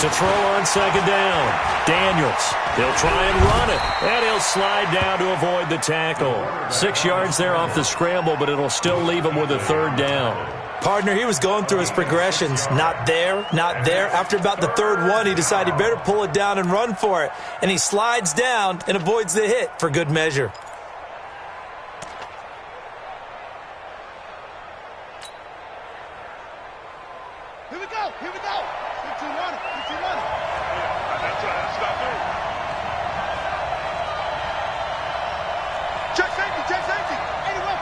To throw on second down, Daniels. He'll try and run it, and he'll slide down to avoid the tackle. 6 yards there off the scramble, but it'll still leave him with a third down. Partner, he was going through his progressions. Not there, not there. After about the third one, he decided he better pull it down and run for it. And he slides down and avoids the hit for good measure. Here we go, here we go. Get you running, get you running. That's right, stop it. Check safety, 81.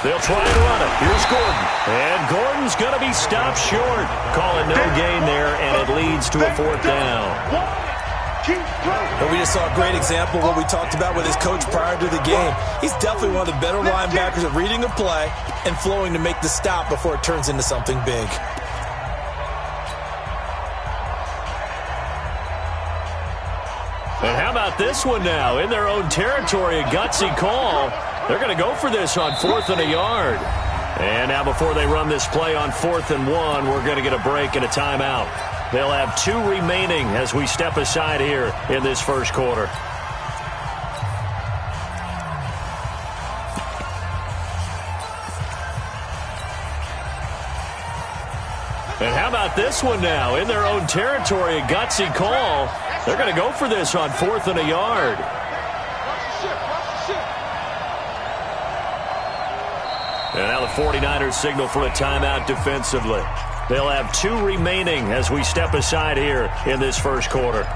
They'll try and run it. Here's Gordon. And Gordon's going to be stopped short. Calling no gain there, and it leads to a fourth down. And we just saw a great example of what we talked about with his coach prior to the game. He's definitely one of the better linebackers at reading a play and flowing to make the stop before it turns into something big. And how about this one now? In their own territory, a gutsy call. They're going to go for this on 4th and a yard. And now before they run this play on 4th and 1, we're going to get a break and a timeout. They'll have 2 remaining as we step aside here in this first quarter. And how about this one now? In their own territory, a gutsy call. They're going to go for this on 4th and a yard. And now the 49ers signal for a timeout defensively. They'll have 2 remaining as we step aside here in this first quarter.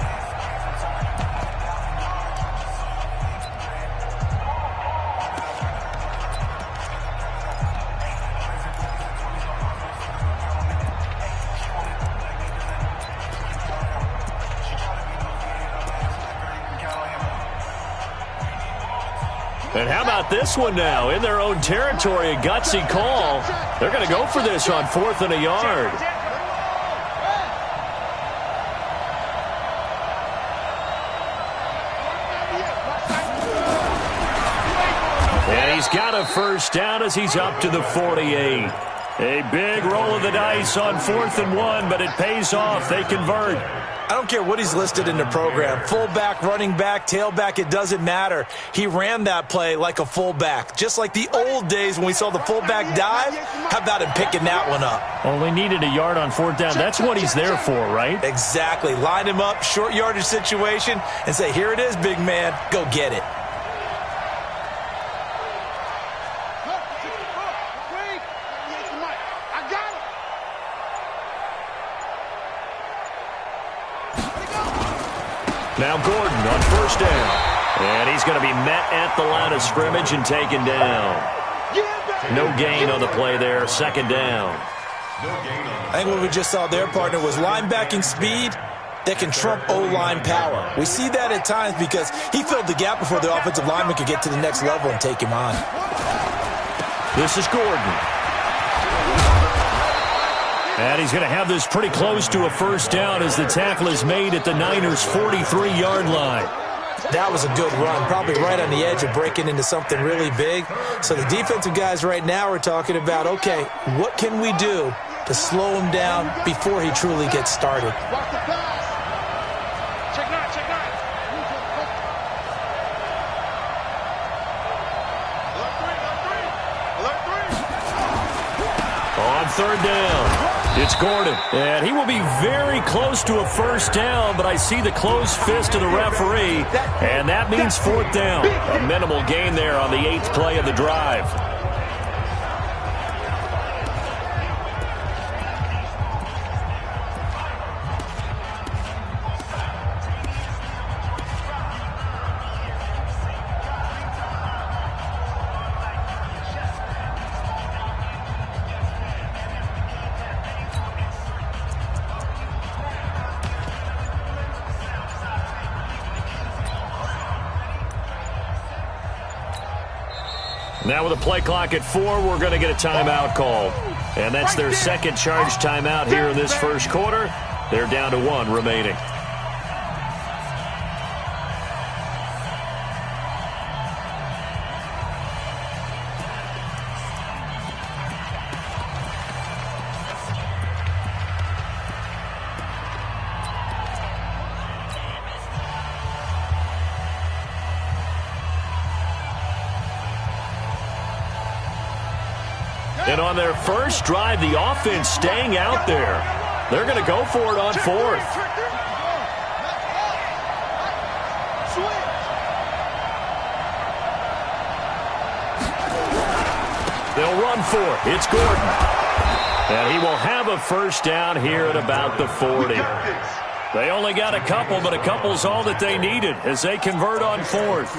And how about this one now? In their own territory, a gutsy call. They're going to go for this on 4th and a yard. And he's got a first down as he's up to the 48. A big roll of the dice on 4th and 1, but it pays off. They convert. I don't care what he's listed in the program. Fullback, running back, tailback, it doesn't matter. He ran that play like a fullback. Just like the old days when we saw the fullback dive. How about him picking that one up? Only needed a yard on 4th down. That's what he's there for, right? Exactly. Line him up, short yardage situation, and say, here it is, big man. Go get it. Now Gordon on first down. And he's going to be met at the line of scrimmage and taken down. No gain on the play there. Second down. I think what we just saw there, partner, was linebacking speed that can trump O-line power. We see that at times because he filled the gap before the offensive lineman could get to the next level and take him on. This is Gordon. And he's going to have this pretty close to a first down as the tackle is made at the Niners' 43-yard line. That was a good run, probably right on the edge of breaking into something really big. So the defensive guys right now are talking about, okay, what can we do to slow him down before he truly gets started? On third down. It's Gordon, and he will be very close to a first down, but I see the closed fist of the referee, and that means fourth down. A minimal gain there on the 8th play of the drive. Now with a play clock at 4, we're going to get a timeout call. And that's their second charge timeout here in this first quarter. They're down to 1 remaining. And on their first drive, the offense staying out there. They're going to go for it on fourth. They'll run for it. It's Gordon. And he will have a first down here at about the 40. They only got a couple, but a couple's all that they needed as they convert on fourth.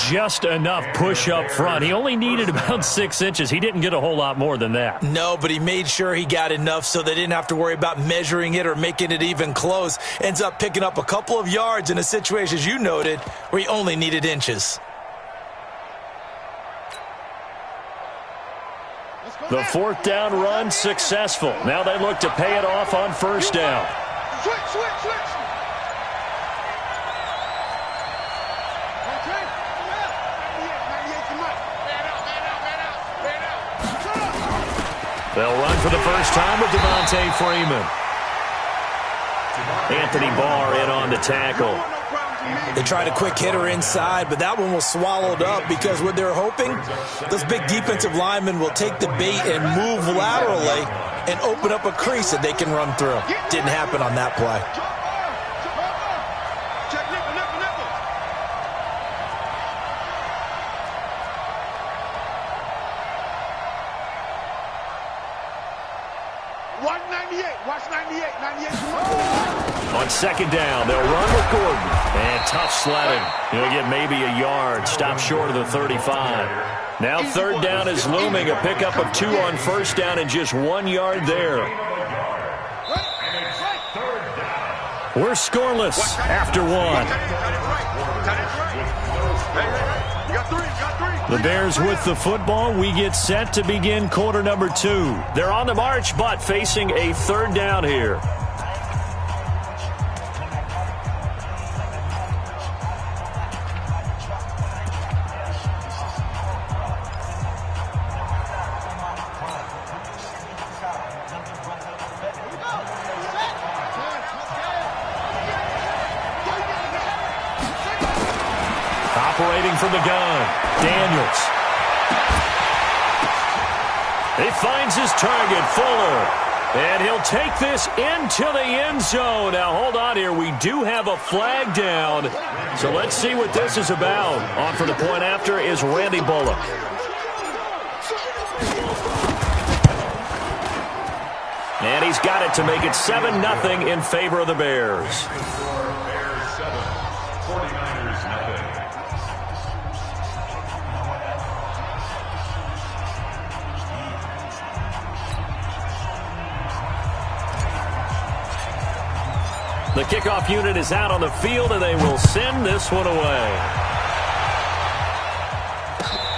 Just enough push up front. He only needed about 6 inches. He didn't get a whole lot more than that. No, but he made sure he got enough so they didn't have to worry about measuring it or making it even close. Ends up picking up a couple of yards in a situation, as you noted, where he only needed inches. The fourth down run successful. Now they look to pay it off on first down. Switch. They'll run for the first time with Devontae Freeman. Anthony Barr in on the tackle. They tried a quick hitter inside, but that one was swallowed up because what they're hoping, those big defensive linemen will take the bait and move laterally and open up a crease that they can run through. Didn't happen on that play. Watch 98. On second down, they'll run with Gordon. And tough sledding. He'll get maybe a yard. Stop short of the 35. Now third down is looming. A pickup of 2 on first down and just 1 yard there. We're scoreless after 1. The Bears with the football. We get set to begin quarter number 2. They're on the march, but facing a third down here. Operating from the gun, Daniels. He finds his target, Fuller. And he'll take this into the end zone. Now, hold on here. We do have a flag down. So let's see what this is about. On for the point after is Randy Bullock. And he's got it to make it 7-0 in favor of the Bears. The kickoff unit is out on the field, and they will send this one away.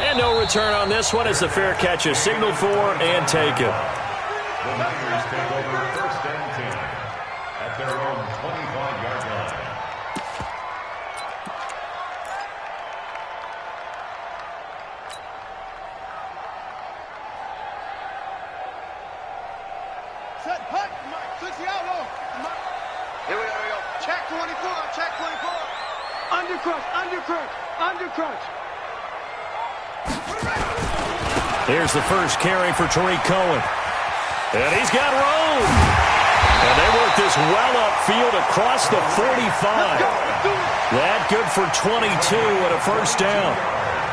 And no return on this one as the fair catch is signaled for and taken. The Niners take over first and 10 at their own 25-yard line. Set, hut, 60 out low. Here we go. Check 24. Undercrunch. Here's the first carry for Tariq Cohen. And he's got room. And they work this well upfield across the 45. That good for 22 and a first down.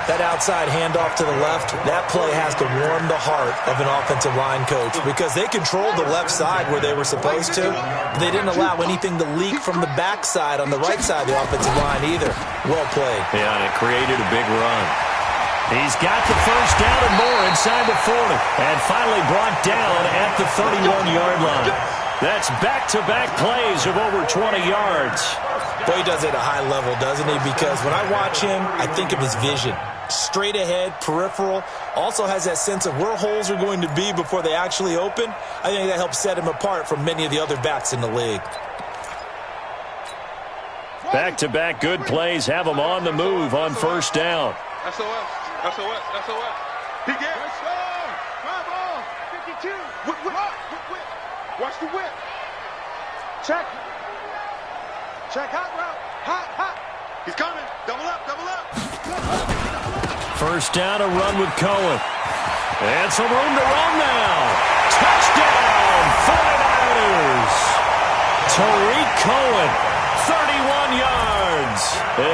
That outside handoff to the left, that play has to warm the heart of an offensive line coach because they controlled the left side where they were supposed to. But they didn't allow anything to leak from the backside on the right side of the offensive line either. Well played. Yeah, and it created a big run. He's got the first down and more inside the 40. And finally brought down at the 31-yard line. That's back-to-back plays of over 20 yards. Boy, he does it at a high level, doesn't he? Because when I watch him, I think of his vision. Straight ahead, peripheral, also has that sense of where holes are going to be before they actually open. I think that helps set him apart from many of the other backs in the league. Back-to-back good plays have him on the move on first down. SOS. He gets it. 52. Whip. Watch the whip. Check hot route. Hot. He's coming. Double up. First down, a run with Cohen. And some room to run now. Touchdown, 49ers. Tariq Cohen, 31 yards,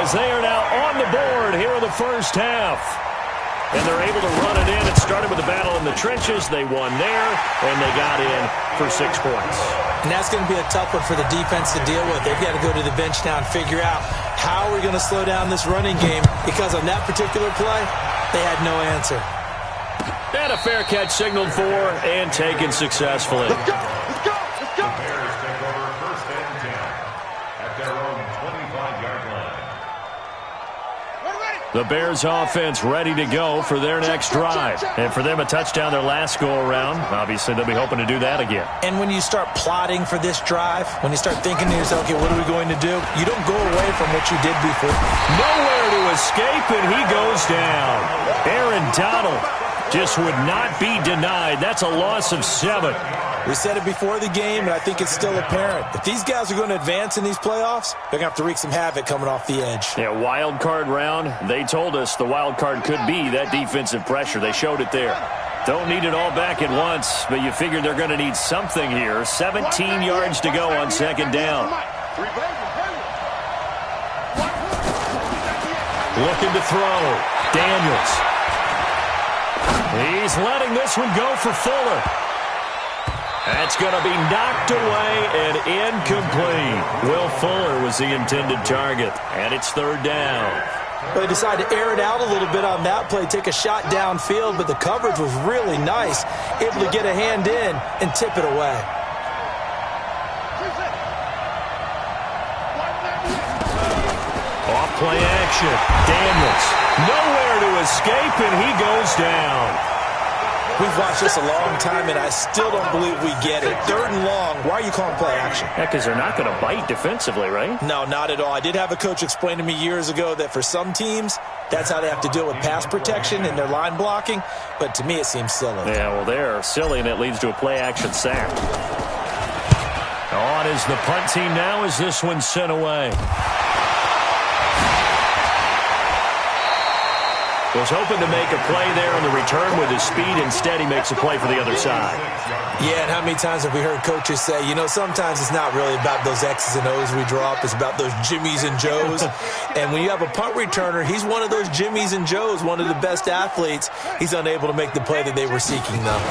as they are now on the board here in the first half. And they're able to run it in. It started with a battle in the trenches. They won there, and they got in for 6 points. And that's going to be a tough one for the defense to deal with. They've got to go to the bench now and figure out how we're going to slow down this running game, because on that particular play, they had no answer. And a fair catch signaled for and taken successfully. Let's go! Let's go! Let's go! The Bears take over first and 10 at their own 25-yard line. We're ready! The Bears offense ready to go for their next drive. And for them, a touchdown their last go-around. Obviously, they'll be hoping to do that again. And when you start plotting for this drive, when you start thinking to yourself, okay, what are we going to do? You don't go away from what you did before. Nowhere to escape, and he goes down. Aaron Donald just would not be denied. That's a loss of 7. We said it before the game, and I think it's still apparent. If these guys are going to advance in these playoffs, they're going to have to wreak some havoc coming off the edge. Yeah, wild card round. They told us the wild card could be that defensive pressure. They showed it there. Don't need it all back at once, but you figure they're going to need something here. 17 yards to go on second down. Looking to throw. Daniels. He's letting this one go for Fuller. That's going to be knocked away and incomplete. Will Fuller was the intended target, and it's third down. Well, they decided to air it out a little bit on that play, take a shot downfield, but the coverage was really nice, able to get a hand in and tip it away. Off play action. Daniels. Nowhere to escape, and he goes down. We've watched this a long time, and I still don't believe we get it. Third and long, why are you calling play action? Yeah, because they're not going to bite defensively, right? No, not at all. I did have a coach explain to me years ago that for some teams, that's how they have to deal with pass protection and their line blocking, but to me it seems silly. Yeah, well, they're silly, and it leads to a play action sack. On is the punt team now as this one's sent away. Was hoping to make a play there on the return with his speed. Instead, he makes a play for the other side. Yeah, and how many times have we heard coaches say, you know, sometimes it's not really about those X's and O's we drop. It's about those Jimmies and Joes. And when you have a punt returner, he's one of those Jimmies and Joes, one of the best athletes. He's unable to make the play that they were seeking, though.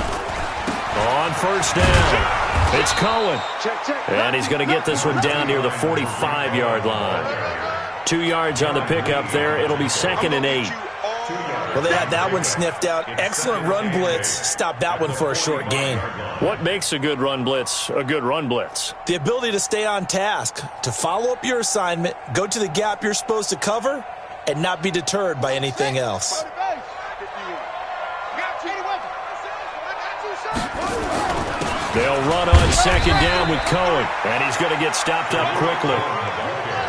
On first down, it's Cohen. And he's going to get this one down near the 45-yard line. 2 yards on the pickup there. It'll be 2nd and 8. Well, they had that one sniffed out. Excellent run blitz. Stopped that one for a short gain. What makes a good run blitz a good run blitz? The ability to stay on task, to follow up your assignment, go to the gap you're supposed to cover, and not be deterred by anything else. They'll run on second down with Cohen, and he's going to get stopped up quickly.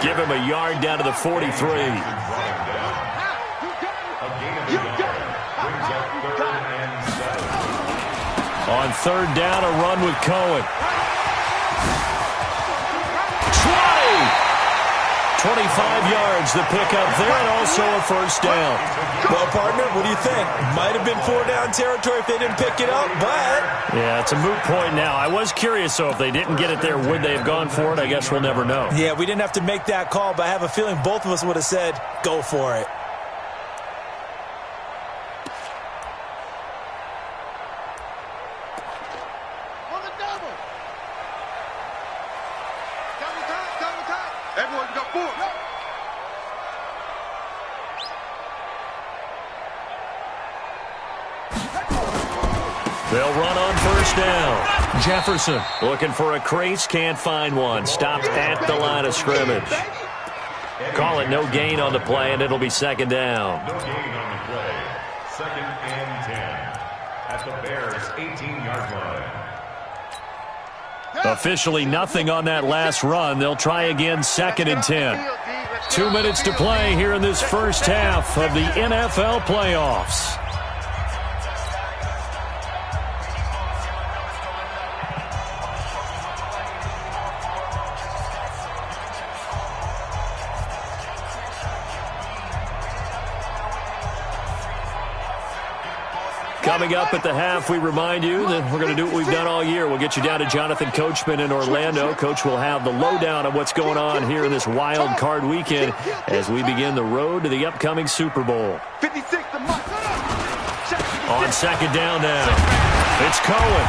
Give him a yard down to the 43. On third down, a run with Cohen. 25 yards, the pickup there, and also a first down. Well, partner, what do you think? Might have been 4-down territory if they didn't pick it up, but... Yeah, it's a moot point now. I was curious, so if they didn't get it there, would they have gone for it? I guess we'll never know. Yeah, we didn't have to make that call, but I have a feeling both of us would have said, go for it. Everyone go forward. They'll run on first down. Jefferson looking for a crease, can't find one. Stopped at the line of scrimmage. Call it no gain on the play, and it'll be second down. No gain on the play. 2nd and 10 at the Bears' 18-yard line. Officially nothing on that last run. They'll try again, 2nd and 10. 2 minutes to play here in this first half of the NFL playoffs. Coming up at the half, we remind you that we're going to do what we've done all year. We'll get you down to Jonathan Coachman in Orlando. Coach will have the lowdown of what's going on here in this wild card weekend as we begin the road to the upcoming Super Bowl. 56 to Mike. On second down now, it's Cohen.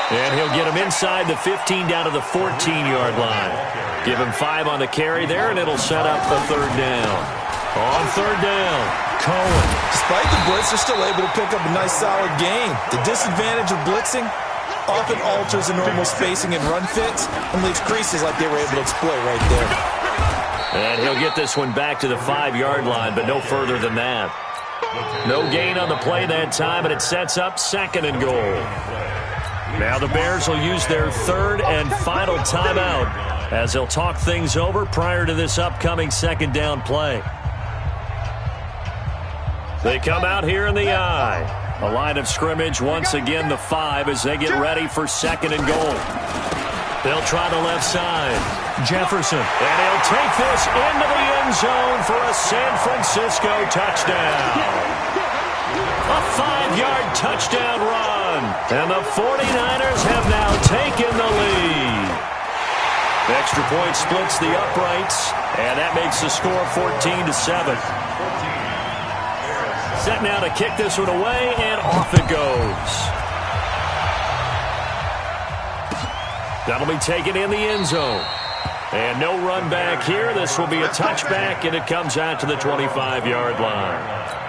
And he'll get him inside the 15 down to the 14-yard line. Give him 5 on the carry there, and it'll set up a third down. On third down, Cohen. Despite the blitz, they're still able to pick up a nice, solid gain. The disadvantage of blitzing often alters the normal spacing and run fits and leaves creases like they were able to exploit right there. And he'll get this one back to the 5-yard line, but no further than that. No gain on the play that time, and it sets up second and goal. Now the Bears will use their third and final timeout as they'll talk things over prior to this upcoming second down play. They come out here in the I. A line of scrimmage, once again the 5 as they get ready for second and goal. They'll try the left side. Jefferson, and he'll take this into the end zone for a San Francisco touchdown. A 5-yard touchdown run, and the 49ers have now taken the lead. The extra point splits the uprights, and that makes the score 14-7. Set now to kick this one away, and off it goes. That'll be taken in the end zone. And no run back here. This will be a touchback, and it comes out to the 25-yard line.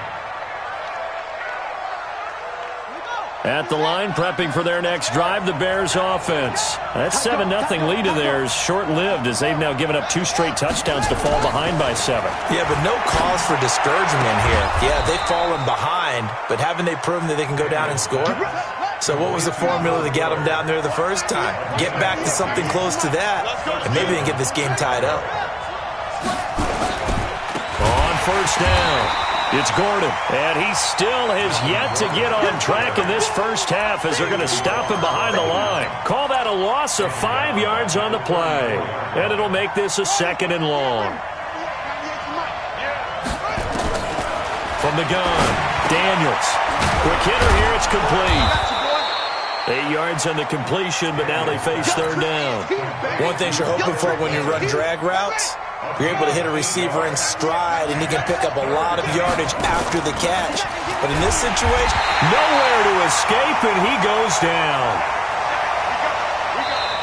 At the line, prepping for their next drive, the Bears offense. That 7-0 lead of theirs short-lived as they've now given up 2 straight touchdowns to fall behind by 7. Yeah, but no cause for discouragement here. Yeah, they've fallen behind, but haven't they proven that they can go down and score? So what was the formula that got them down there the first time? Get back to something close to that, and maybe they can get this game tied up. On first down, it's Gordon, and he still has yet to get on track in this first half as they're going to stop him behind the line. Call that a loss of 5 yards on the play, and it'll make this a second and long. From the gun, Daniels. Quick hitter here, it's complete. 8 yards on the completion, but now they face third down. One thing you're hoping for when you run drag routes, you're able to hit a receiver in stride, and he can pick up a lot of yardage after the catch. But in this situation, nowhere to escape, and he goes down.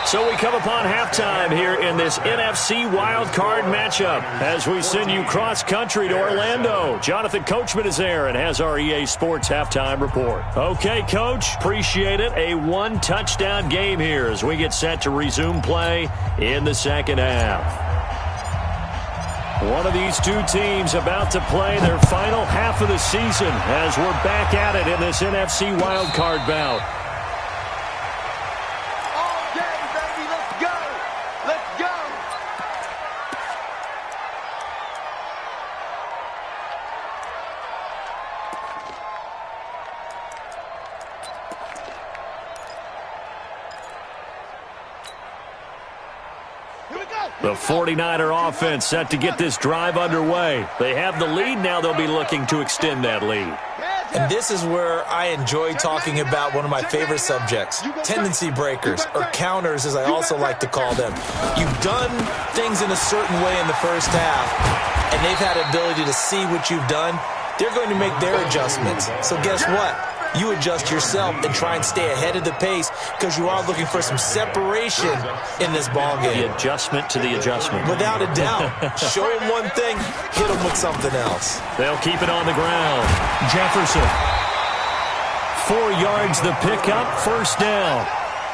So we come upon halftime here in this NFC wildcard matchup as we send you cross-country to Orlando. Jonathan Coachman is there and has our EA Sports halftime report. Okay, Coach, appreciate it. A 1-touchdown game here as we get set to resume play in the second half. One of these two teams about to play their final half of the season as we're back at it in this NFC wildcard bout. The 49er offense set to get this drive underway. They have the lead. Now they'll be looking to extend that lead. And this is where I enjoy talking about one of my favorite subjects, tendency breakers, or counters as I also like to call them. You've done things in a certain way in the first half, and they've had the ability to see what you've done. They're going to make their adjustments. So guess what? You adjust yourself and try and stay ahead of the pace because you are looking for some separation in this ballgame. The adjustment to the adjustment. Without a doubt. Show them one thing, hit them with something else. They'll keep it on the ground. Jefferson. 4 yards the pickup, first down.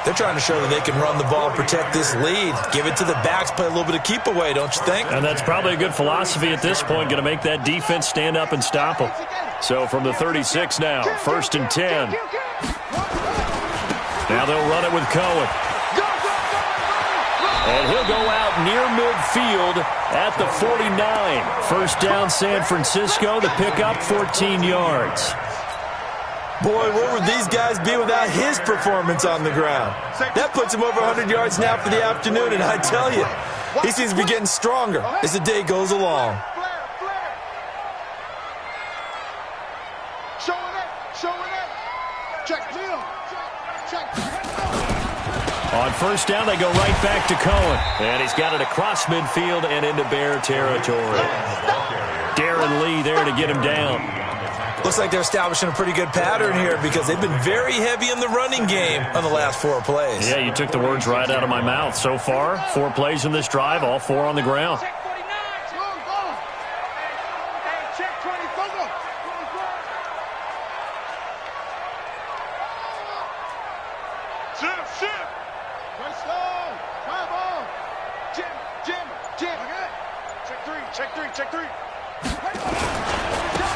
They're trying to show that they can run the ball and protect this lead. Give it to the backs, play a little bit of keep away, don't you think? And that's probably a good philosophy at this point, going to make that defense stand up and stop them. So from the 36 now, first and 10. Now they'll run it with Cohen. And he'll go out near midfield at the 49. First down San Francisco, the pickup 14 yards. Boy, where would these guys be without his performance on the ground? That puts him over 100 yards now for the afternoon, and I tell you, he seems to be getting stronger as the day goes along. On first down, they go right back to Cohen. And he's got it across midfield and into Bear territory. Darren Lee there to get him down. Looks like they're establishing a pretty good pattern here because they've been very heavy in the running game on the last 4 plays. Yeah, you took the words right out of my mouth. So far, 4 plays in this drive, all 4 on the ground.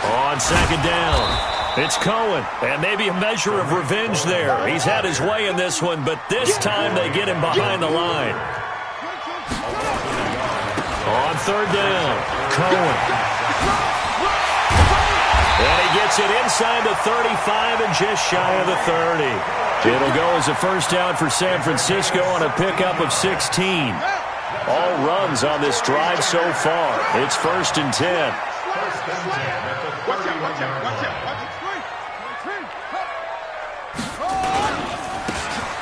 On second down, it's Cohen, and maybe a measure of revenge there. He's had his way in this one, but this time they get him behind the line. On third down, Cohen. And he gets it inside the 35 and just shy of the 30. It'll go as a first down for San Francisco on a pickup of 16. All runs on this drive so far. It's 1st and 10.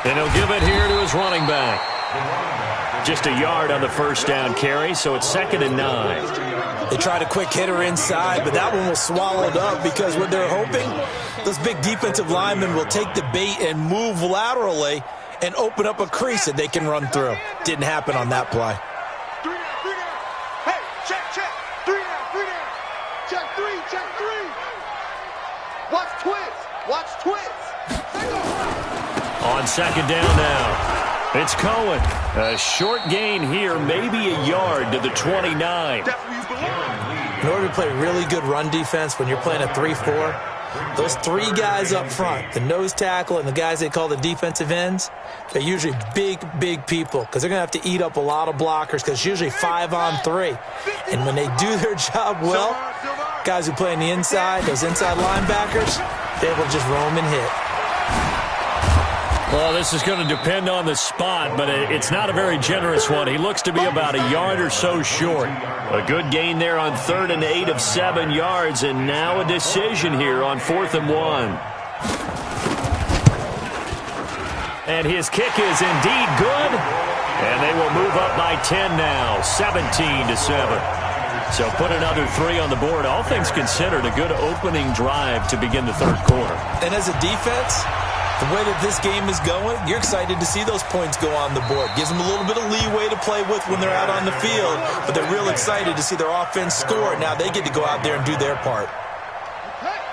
And he'll give it here to his running back. Just a yard on the first down carry, so it's 2nd and 9. They tried a quick hitter inside, but that one was swallowed up because what they're hoping, those big defensive linemen will take the bait and move laterally and open up a crease that they can run through. Didn't happen on that play. Hey, check. 3 down. Check 3. Watch twist. On second down now, it's Cohen. A short gain here, maybe a yard to the 29. In order to play really good run defense when you're playing a 3-4, those 3 guys up front, the nose tackle and the guys they call the defensive ends, they're usually big people because they're going to have to eat up a lot of blockers because it's usually 5 on 3. And when they do their job well, guys who play on the inside, those inside linebackers, they're able to just roam and hit. Well, this is going to depend on the spot, but it's not a very generous one. He looks to be about a yard or so short. A good gain there on 3rd and 8 of 7 yards, and now a decision here on 4th and 1. And his kick is indeed good, and they will move up by 10 now, 17-7. So put another 3 on the board. All things considered, a good opening drive to begin the 3rd quarter. And as a defense, the way that this game is going, you're excited to see those points go on the board. Gives them a little bit of leeway to play with when they're out on the field, but they're real excited to see their offense score. Now they get to go out there and do their part.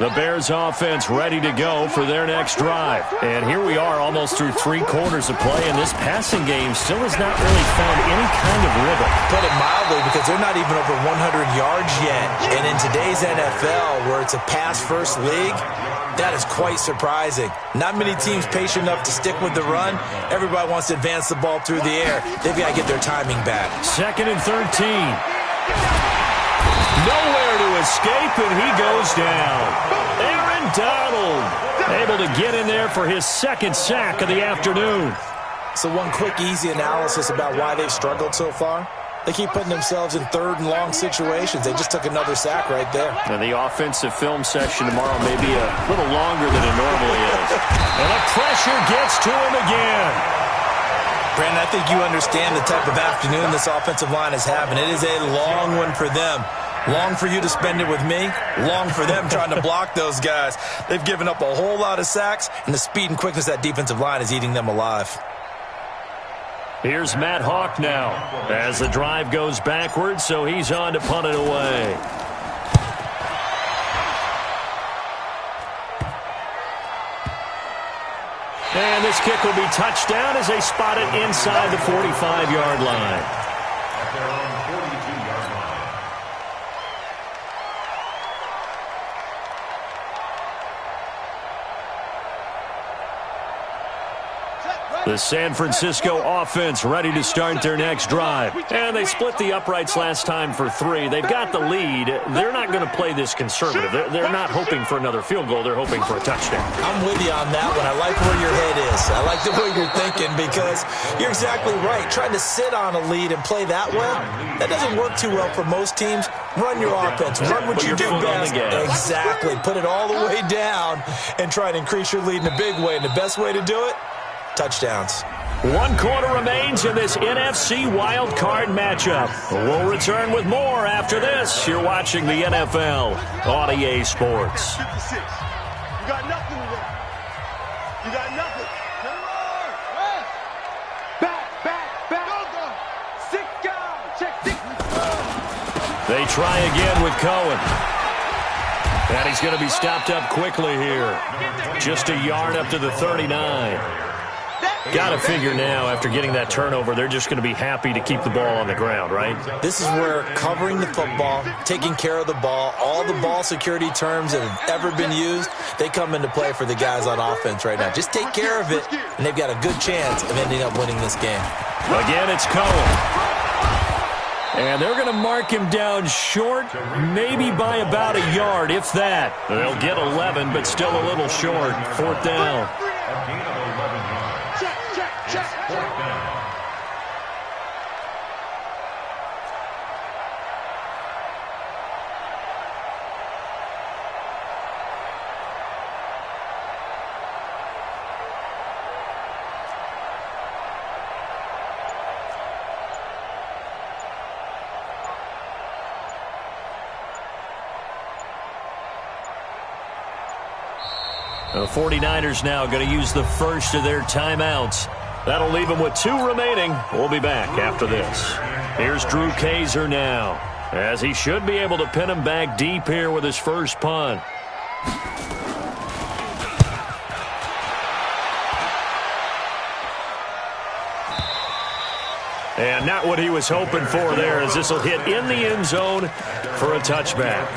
The Bears offense ready to go for their next drive. And here we are almost through 3 quarters of play, and this passing game still has not really found any kind of rhythm. Put it mildly, because they're not even over 100 yards yet. And in today's NFL, where it's a pass-first league, that is quite surprising. Not many teams patient enough to stick with the run. Everybody wants to advance the ball through the air. They've got to get their timing back. 2nd and 13. Nowhere to escape, and he goes down. Aaron Donald able to get in there for his 2nd sack of the afternoon. So one quick, easy analysis about why they've struggled so far. They keep putting themselves in 3rd and long situations. They just took another sack right there. And the offensive film session tomorrow may be a little longer than it normally is. And the pressure gets to him again. Brandon, I think you understand the type of afternoon this offensive line is having. It is a long one for them. Long for you to spend it with me. Long for them trying to block those guys. They've given up a whole lot of sacks, and the speed and quickness of that defensive line is eating them alive. Here's Matt Hawk now as the drive goes backwards, so he's on to punt it away. And this kick will be touchdown as they spot it inside the 45-yard line. At their own 42-yard line. The San Francisco offense ready to start their next drive. And they split the uprights last time for 3. They've got the lead. They're not going to play this conservative. They're not hoping for another field goal. They're hoping for a touchdown. I'm with you on that one. I like where your head is. I like the way you're thinking because you're exactly right. Trying to sit on a lead and play that well, that doesn't work too well for most teams. Run your offense. Run what you do best. Exactly. Put it all the way down and try and increase your lead in a big way. And the best way to do it, touchdowns. One quarter remains in this NFC Wild Card matchup. We'll return with more after this. You're watching the NFL on EA Sports. 56. You got nothing today. You got nothing. Back. Go. 6 guys. Check 6. They try again with Cohen. And he's going to be stopped up quickly here. Just a yard up to the 39. Got to figure now, after getting that turnover, they're just going to be happy to keep the ball on the ground, right? This is where covering the football, taking care of the ball, all the ball security terms that have ever been used, they come into play for the guys on offense right now. Just take care of it, and they've got a good chance of ending up winning this game. Again, it's Cohen. And they're going to mark him down short, maybe by about a yard, if that. They'll get 11, but still a little short. 4th down. The 49ers now going to use the first of their timeouts. That'll leave them with 2 remaining. We'll be back after this. Here's Drew Kaiser now, as he should be able to pin him back deep here with his first punt. And not what he was hoping for there, as this will hit in the end zone for a touchback.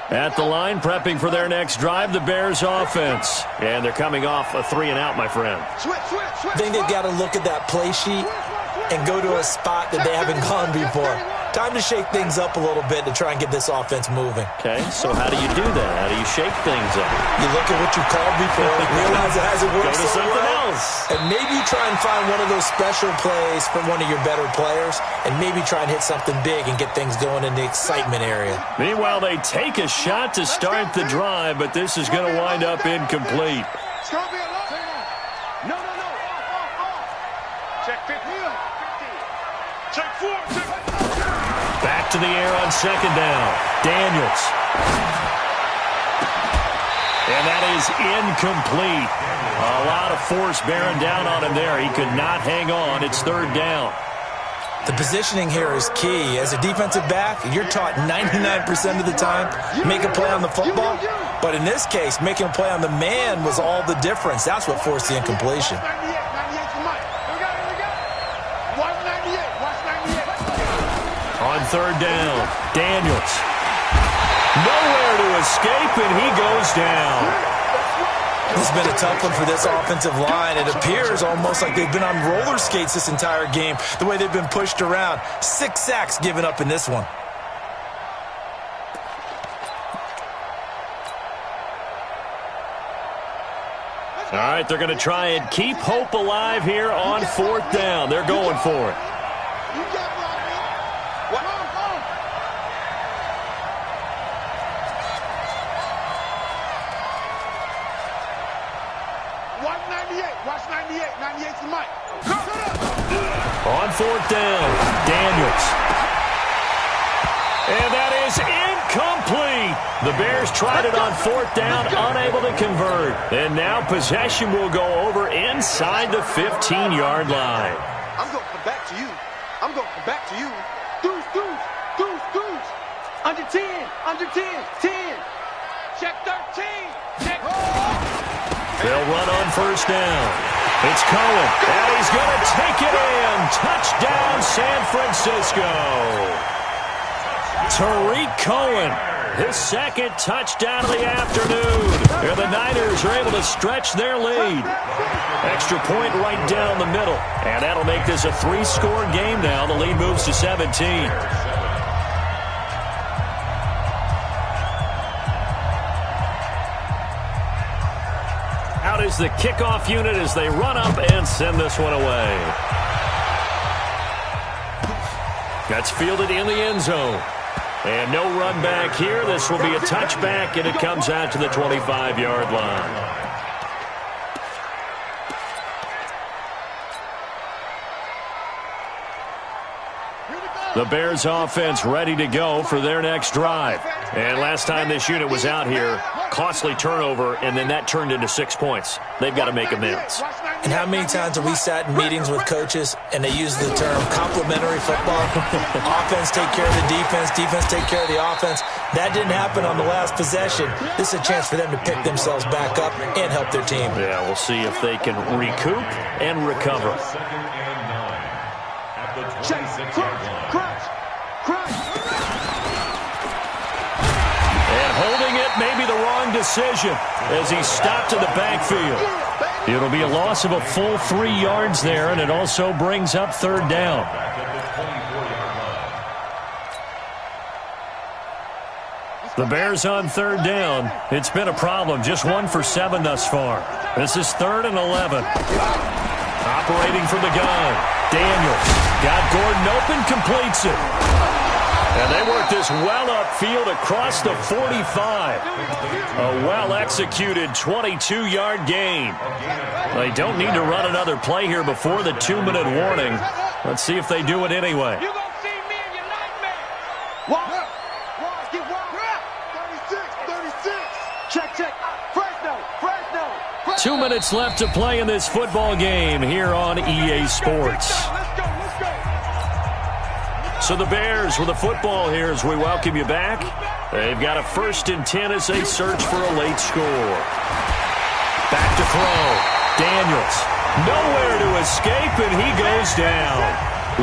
At the line, prepping for their next drive, the Bears offense. And they're coming off a 3-and-out, my friend. I think they've got to look at that play sheet and go to a spot that they haven't gone before. Time to shake things up a little bit to try and get this offense moving. Okay, so how do you do that? How do you shake things up? You look at what you called before, realize it hasn't worked Go to so something well, else. and maybe you try and find one of those special plays from one of your better players, and maybe try and hit something big and get things going in the excitement area. Meanwhile, they take a shot to start the drive, but this is going to wind up incomplete. It's going to be a long. No. Check 50. Check 4. Back to the air on 2nd down. Daniels. And that is incomplete. A lot of force bearing down on him there. He could not hang on. It's 3rd down. The positioning here is key. As a defensive back, you're taught 99% of the time, make a play on the football. But in this case, making a play on the man was all the difference. That's what forced the incompletion. On 3rd down, Daniels. Nowhere to escape, and he goes down. This has been a tough one for this offensive line. It appears almost like they've been on roller skates this entire game, the way they've been pushed around. 6 sacks given up in this one. All right, they're going to try and keep hope alive here on 4th down. They're going for it. Watch 98. 98's the mic. On 4th down, Daniels. And that is incomplete. The Bears tried it on 4th down, unable to convert. And now possession will go over inside the 15-yard line. I'm going to come back to you. Deuce. Under 10. 10. Check 13. Check. They'll run on 1st down. It's Cohen, and he's going to take it in. Touchdown, San Francisco. Tariq Cohen, his 2nd touchdown of the afternoon. And the Niners are able to stretch their lead. Extra point right down the middle. And that'll make this a 3-score game now. The lead moves to 17. Out is the kickoff unit as they run up and send this one away. That's fielded in the end zone. And no run back here. This will be a touchback, and it comes out to the 25-yard line. The Bears offense ready to go for their next drive. And last time this unit was out here, costly turnover, and then that turned into 6 points. They've got to make amends. And how many times have we sat in meetings with coaches and they use the term complementary football? Offense take care of the defense, defense take care of the offense. That didn't happen on the last possession. This is a chance for them to pick themselves back up and help their team. Yeah, we'll see if they can recoup and recover. Check, crunch. And holding it may be the wrong decision as he stopped in the backfield. It'll be a loss of a full 3 yards there, and it also brings up third down. The Bears on third down. It's been a problem. Just 1 for 7 thus far. This is 3rd and 11. Operating from the gun. Daniels got Gordon open, completes it. And they work this well upfield across the 45. A well-executed 22-yard gain. They don't need to run another play here before the 2-minute warning. Let's see if they do it anyway. You're going to see me in your nightmare. Walk. 36. Check. Fresno. 2 minutes left to play in this football game here on EA Sports. Let's go. So the Bears with the football here as we welcome you back. They've got a 1st and 10 as they search for a late score. Back to throw. Daniels. Nowhere to escape, and he goes down.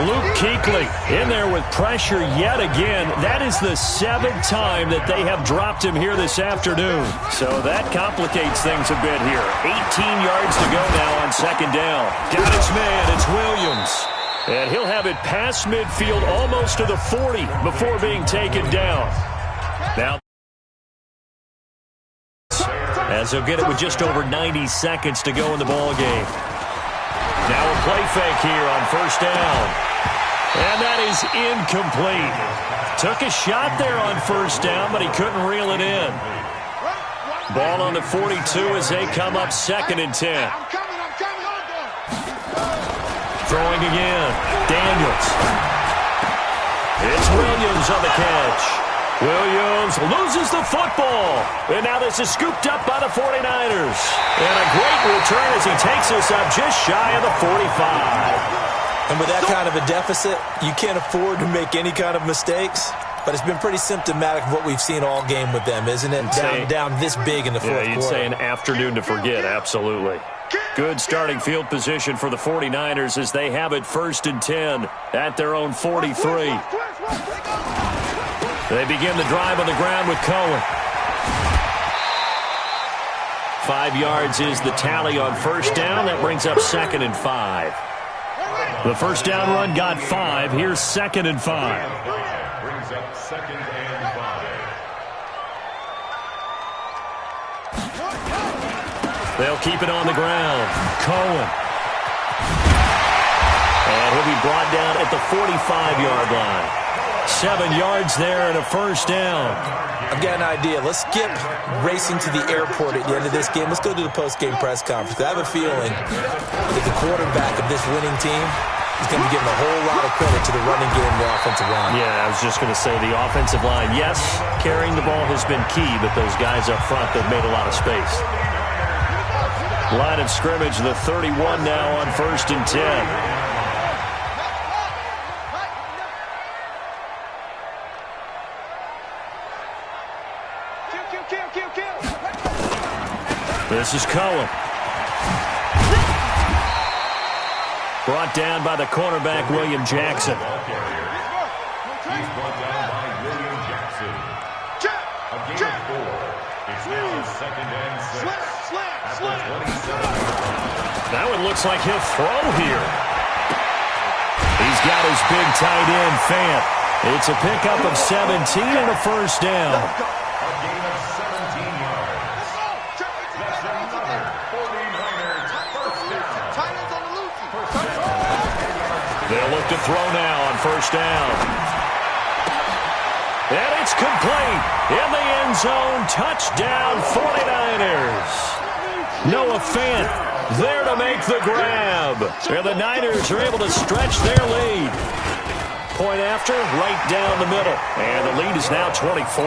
Luke Kuechly in there with pressure yet again. That is the 7th time that they have dropped him here this afternoon. So that complicates things a bit here. 18 yards to go now on 2nd down. Got his man. It's Williams. And he'll have it past midfield almost to the 40 before being taken down. Now, as he'll get it with just over 90 seconds to go in the ball game. Now a play fake here on 1st down. And that is incomplete. Took a shot there on 1st down, but he couldn't reel it in. Ball on the 42 as they come up 2nd and 10. I'm coming. Throwing again. Daniels. It's Williams on the catch. Williams loses the football. And now this is scooped up by the 49ers. And a great return as he takes us up just shy of the 45. And with that kind of a deficit, you can't afford to make any kind of mistakes. But it's been pretty symptomatic of what we've seen all game with them, isn't it? Down this big in the fourth quarter. Yeah, you'd say an afternoon to forget, absolutely. Good starting field position for the 49ers as they have it 1st and 10 at their own 43. They begin the drive on the ground with Cohen. 5 yards is the tally on 1st down. That brings up 2nd and 5. The 1st down run got 5. Here's 2nd and 5. Brings up 2nd and 5. They'll keep it on the ground. Cohen. And he'll be brought down at the 45-yard line. 7 yards there and a 1st down. I've got an idea. Let's skip racing to the airport at the end of this game. Let's go to the post-game press conference. I have a feeling that the quarterback of this winning team is going to be given a whole lot of credit to the running game and the offensive line. Yeah, I was just going to say the offensive line, yes, carrying the ball has been key, but those guys up front, they've made a lot of space. Line of scrimmage, the 31 now on 1st and 10. This is Cohen. Brought down by the cornerback, William Jackson. He's brought down by William Jackson. A gain of 4. It's now 2nd and 6. At the 27. That one looks like he'll throw here. He's got his big tight end, Fant. It's a pickup of 17 and a 1st down. A gain of 17 yards. That's another 49ers 1st down. They'll look to throw now on 1st down. And he It's complete. In the end zone. Touchdown 49ers. Noah Fant there to make the grab. And the Niners are able to stretch their lead. Point after, right down the middle. And the lead is now 24.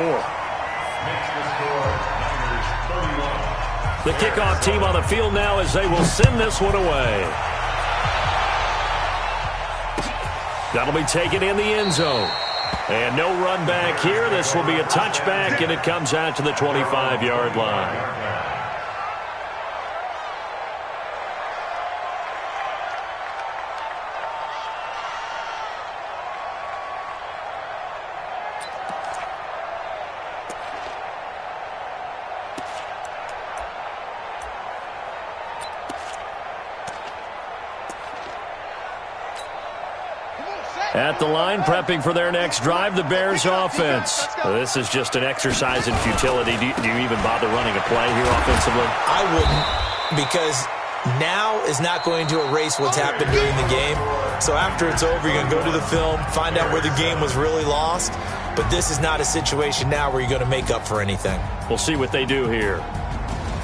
The kickoff team on the field now as they will send this one away. That'll be taken in the end zone. And no run back here. This will be a touchback, and it comes out to the 25-yard line. At the line, prepping for their next drive, the Bears offense. This is just an exercise in futility. Do you even bother running a play here offensively? I wouldn't, because now is not going to erase what's happened during the game. So after it's over, you're going to go to the film, find out where the game was really lost. But this is not a situation now where you're going to make up for anything. We'll see what they do here.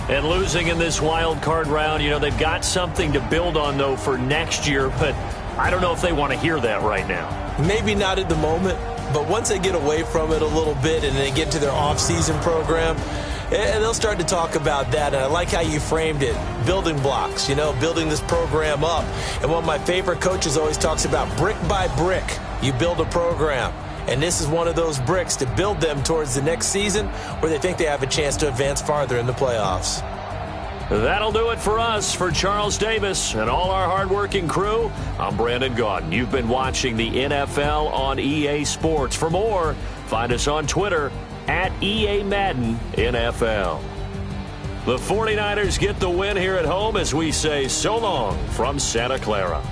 And losing in this wild card round, they've got something to build on, though, for next year. But I don't know if they want to hear that right now. Maybe not at the moment, but once they get away from it a little bit and they get to their off-season program, and they'll start to talk about that. And I like how you framed it, building blocks, building this program up. And one of my favorite coaches always talks about brick by brick, you build a program. And this is one of those bricks to build them towards the next season where they think they have a chance to advance farther in the playoffs. That'll do it for us. For Charles Davis and all our hardworking crew, I'm Brandon Gaudin. You've been watching the NFL on EA Sports. For more, find us on Twitter at EA Madden NFL. The 49ers get the win here at home as we say so long from Santa Clara.